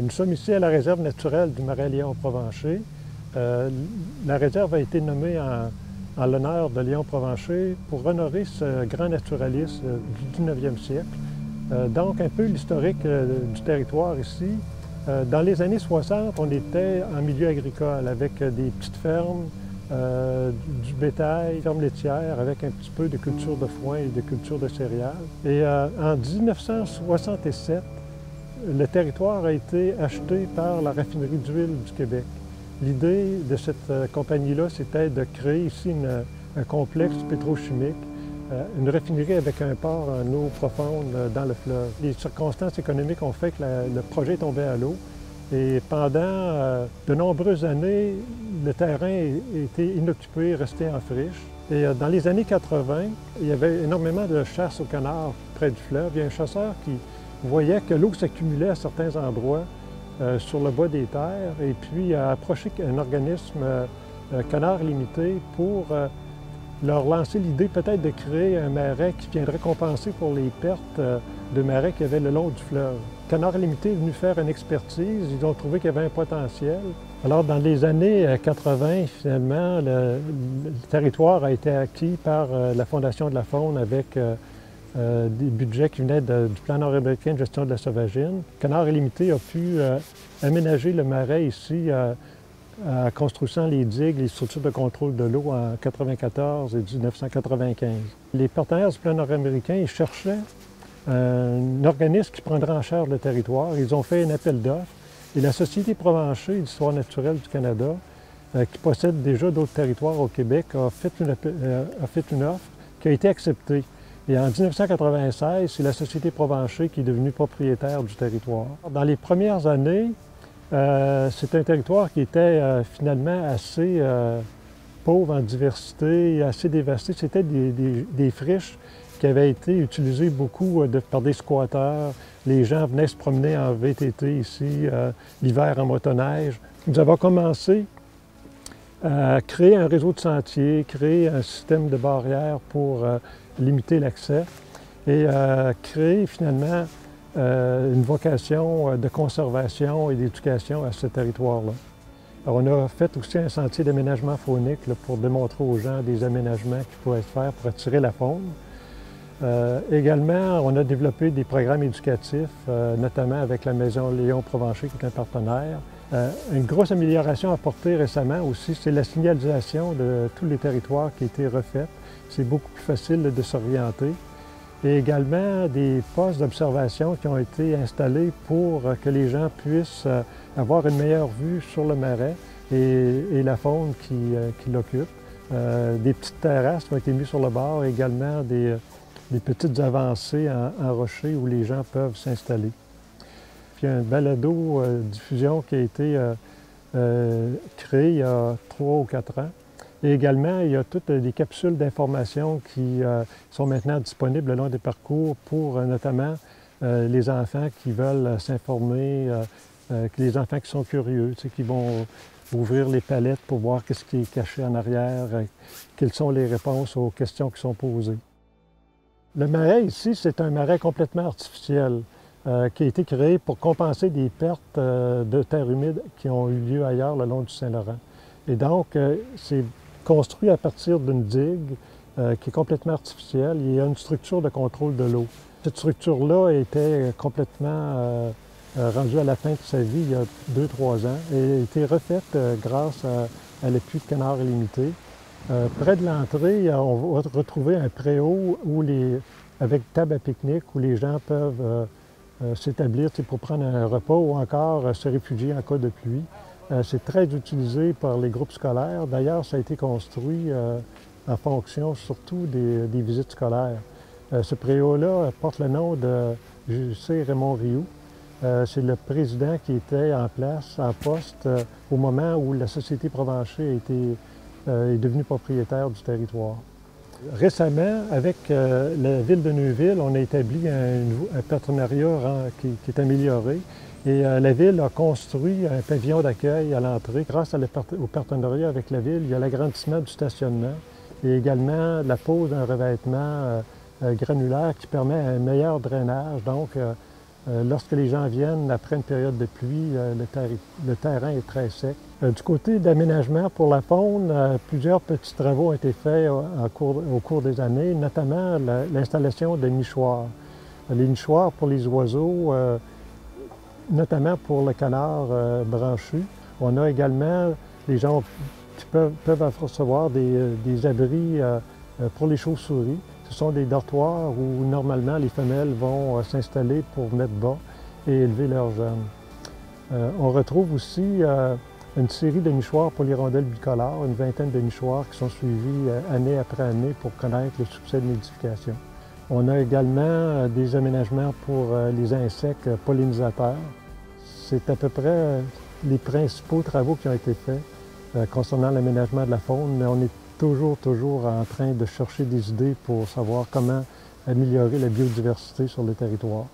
Nous sommes ici à la réserve naturelle du Marais Léon-Provencher. La réserve a été nommée en l'honneur de Léon Provencher pour honorer ce grand naturaliste du 19e siècle. Donc, un peu l'historique du territoire ici. Dans les années 60, on était en milieu agricole avec des petites fermes, du bétail, ferme laitière avec un petit peu de culture de foin et de culture de céréales. Et en 1967, le territoire a été acheté par la raffinerie d'huile du Québec. L'idée de cette compagnie-là, c'était de créer ici un complexe pétrochimique, une raffinerie avec un port en eau profonde dans le fleuve. Les circonstances économiques ont fait que le projet est tombé à l'eau. Et pendant de nombreuses années, le terrain était inoccupé, resté en friche. Et dans les années 80, il y avait énormément de chasse au canard près du fleuve. Il y a un chasseur qui voyait que l'eau s'accumulait à certains endroits sur le bas des terres et puis a approché un organisme Canard Limité pour leur lancer l'idée peut-être de créer un marais qui viendrait compenser pour les pertes de marais qu'il y avait le long du fleuve. Canard Limité est venu faire une expertise, ils ont trouvé qu'il y avait un potentiel. Alors dans les années 80, finalement, le territoire a été acquis par la Fondation de la faune avec des budgets qui venaient du plan nord-américain de gestion de la sauvagine. Canard Limité a pu aménager le marais ici en construisant les digues, les structures de contrôle de l'eau en 1994 et 1995. Les partenaires du plan nord-américain, ils cherchaient un organisme qui prendrait en charge le territoire. Ils ont fait un appel d'offres et la Société Provencher d'histoire naturelle du Canada, qui possède déjà d'autres territoires au Québec, a fait une offre qui a été acceptée. Et en 1996, c'est la Société Provencher qui est devenue propriétaire du territoire. Dans les premières années, c'est un territoire qui était finalement assez pauvre en diversité, assez dévasté. C'était des friches qui avaient été utilisées beaucoup par des squatteurs. Les gens venaient se promener en VTT ici, l'hiver en motoneige. Nous avons commencé à créer un réseau de sentiers, créer un système de barrières pour limiter l'accès et créer finalement une vocation de conservation et d'éducation à ce territoire-là. On a fait aussi un sentier d'aménagement faunique là, pour démontrer aux gens des aménagements qui pouvaient se faire pour attirer la faune. Également, on a développé des programmes éducatifs, notamment avec la Maison Léon Provencher, qui est un partenaire. Une grosse amélioration apportée récemment aussi, c'est la signalisation de tous les territoires qui a été refaite. C'est beaucoup plus facile de s'orienter. Et également des postes d'observation qui ont été installés pour que les gens puissent avoir une meilleure vue sur le marais et la faune qui l'occupe. Des petites terrasses qui ont été mises sur le bord, également des petites avancées en rocher où les gens peuvent s'installer. Puis il y a un balado-diffusion qui a été créé il y a 3 ou 4 ans. Et également, il y a toutes des capsules d'information qui sont maintenant disponibles le long des parcours pour notamment les enfants qui veulent s'informer, les enfants qui sont curieux, qui vont ouvrir les palettes pour voir qu'est-ce qui est caché en arrière, quelles sont les réponses aux questions qui sont posées. Le marais ici, c'est un marais complètement artificiel qui a été créé pour compenser des pertes de terre humide qui ont eu lieu ailleurs le long du Saint-Laurent. Et donc, c'est construit à partir d'une digue qui est complètement artificielle. Il y a une structure de contrôle de l'eau. Cette structure-là était complètement rendue à la fin de sa vie il y a 2-3 ans et a été refaite grâce à l'appui de Canard Limité. Près de l'entrée, on va retrouver un préau avec table à pique-nique où les gens peuvent s'établir pour prendre un repas ou encore se réfugier en cas de pluie. C'est très utilisé par les groupes scolaires. D'ailleurs, ça a été construit en fonction surtout des visites scolaires. Ce préau-là porte le nom de J.C. Raymond Rioux. C'est le président qui était en place, en poste, au moment où la Société Provencher est devenue propriétaire du territoire. Récemment, avec la ville de Neuville, on a établi un partenariat qui est amélioré. Et la ville a construit un pavillon d'accueil à l'entrée. Grâce au partenariat avec la ville, il y a l'agrandissement du stationnement et également la pose d'un revêtement granulaire qui permet un meilleur drainage. Donc, Lorsque les gens viennent après une période de pluie, le terrain est très sec. Du côté d'aménagement pour la faune, plusieurs petits travaux ont été faits au cours des années, notamment l'installation de nichoirs. Les nichoirs pour les oiseaux, notamment pour le canard branchu. On a également, les gens qui peuvent recevoir des abris pour les chauves-souris. Ce sont des dortoirs où normalement les femelles vont s'installer pour mettre bas et élever leurs jeunes. On retrouve aussi une série de nichoirs pour l'hirondelle bicolore, une vingtaine de nichoirs qui sont suivis année après année pour connaître le succès de nidification. On a également des aménagements pour les insectes pollinisateurs. C'est à peu près les principaux travaux qui ont été faits concernant l'aménagement de la faune, mais on est toujours en train de chercher des idées pour savoir comment améliorer la biodiversité sur le territoire.